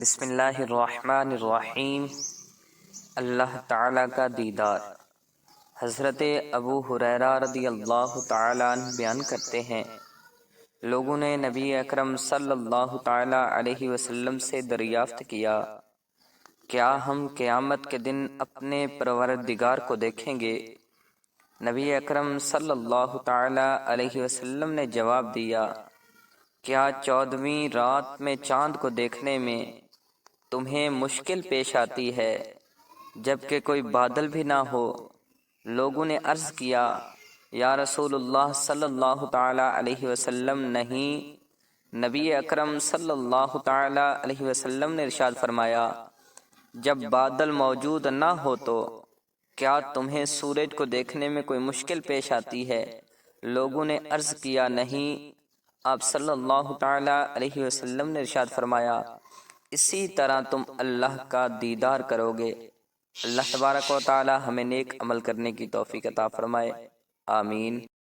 بسم اللہ الرحمن الرحیم۔ اللہ تعالیٰ کا دیدار۔ حضرت ابو ہریرہ رضی اللہ تعالیٰ عنہ بیان کرتے ہیں، لوگوں نے نبی اکرم صلی اللہ تعالیٰ علیہ وسلم سے دریافت کیا، کیا ہم قیامت کے دن اپنے پروردگار کو دیکھیں گے؟ نبی اکرم صلی اللہ تعالیٰ علیہ وسلم نے جواب دیا، کیا 14ویں رات میں چاند کو دیکھنے میں تمہیں مشکل پیش آتی ہے جبکہ کوئی بادل بھی نہ ہو؟ لوگوں نے عرض کیا، یا رسول اللہ صلی اللہ تعالی علیہ وسلم نہیں۔ نبی اکرم صلی اللہ تعالی علیہ وسلم نے ارشاد فرمایا، جب بادل موجود نہ ہو تو کیا تمہیں سورج کو دیکھنے میں کوئی مشکل پیش آتی ہے؟ لوگوں نے عرض کیا، نہیں۔ آپ صلی اللہ تعالی علیہ وسلم نے ارشاد فرمایا، اسی طرح تم اللہ کا دیدار کرو گے۔ اللہ تبارک و تعالی ہمیں نیک عمل کرنے کی توفیق عطا فرمائے، آمین۔